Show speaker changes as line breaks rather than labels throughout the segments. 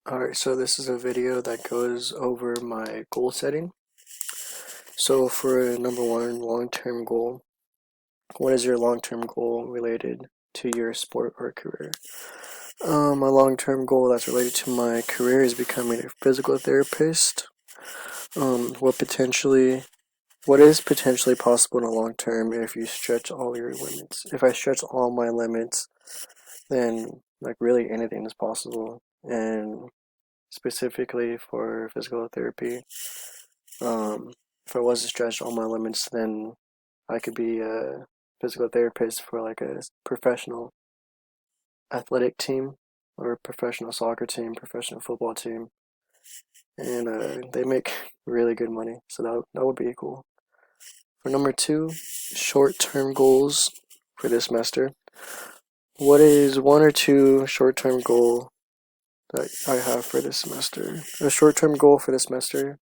Alright, so this is a video that goes over my goal setting. So for number one, long-term goal, what is your long-term goal related to your sport or career? My long-term goal that's related to my career is becoming a physical therapist. What is potentially possible in the long term if you stretch all your limits? If I stretch all my limits, then like really anything is possible. And specifically for physical therapy, if I was to stretch all my limits, then I could be a physical therapist for like a professional athletic team or professional soccer team, professional football team, and they make really good money. So that would be cool. For number two, short-term goals for this semester. What is one or two short-term goal that I have for this semester? A short-term goal for this semester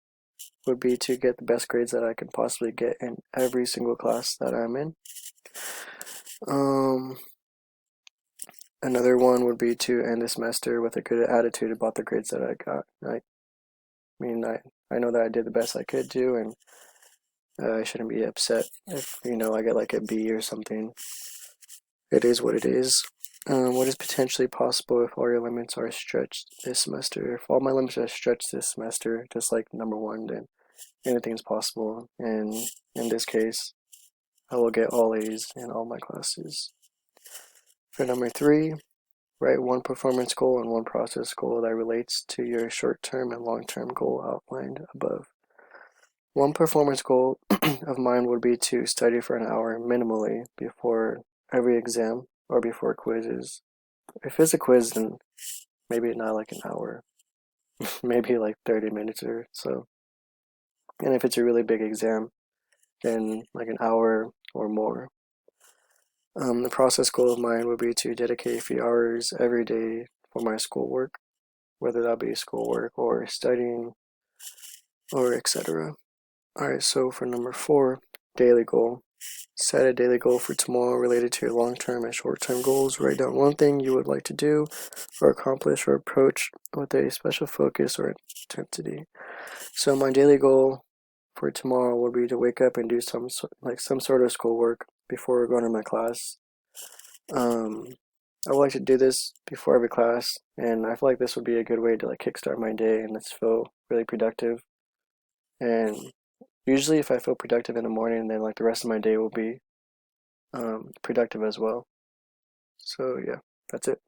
would be to get the best grades that I can possibly get in every single class that I'm in. Another one would be to end the semester with a good attitude about the grades that I got. I know that I did the best I could do, and I shouldn't be upset if I get like a B or something. It is what it is. What is potentially possible if all your limits are stretched this semester? If all my limits are stretched this semester, just like number one, then anything is possible. And in this case, I will get all A's in all my classes. For number three, write one performance goal and one process goal that relates to your short-term and long-term goal outlined above. One performance goal of mine would be to study for an hour minimally before every exam or before quizzes. If it's a quiz, then maybe not like an hour, maybe like 30 minutes or so. And if it's a really big exam, then like an hour or more. The process goal of mine would be to dedicate a few hours every day for my schoolwork, whether that be schoolwork or studying or etc. Alright, so for number four, daily goal. Set a daily goal for tomorrow related to your long-term and short-term goals. Write down one thing you would like to do or accomplish or approach with a special focus or intensity. So my daily goal for tomorrow would be to wake up and do some sort of schoolwork before going to my class. I would like to do this before every class, and I feel like this would be a good way to like kickstart my day and just feel really productive. And usually, if I feel productive in the morning, then like the rest of my day will be productive as well. So yeah, that's it.